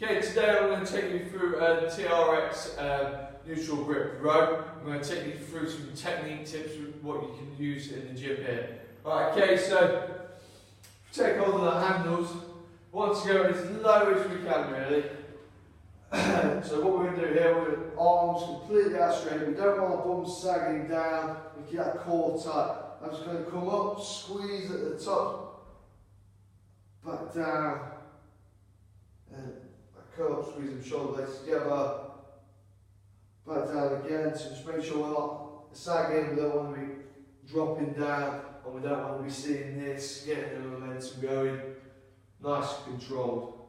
Okay, today I'm going to take you through a TRX neutral grip row. I'm going to take you through some technique tips with what you can use in the gym here. Right, okay, so take hold of the handles. Want to go as low as we can, really. So what we're going to do here, we're going to arms completely out straight. We don't want our bum sagging down. We keep that core tight. I'm just going to come up, squeeze at the top, back down, and curl up, squeeze them shoulder blades together, back down again. So just make sure we're not sagging. We don't want to be dropping down, and we don't want to be seeing this, getting the momentum going. Nice and controlled.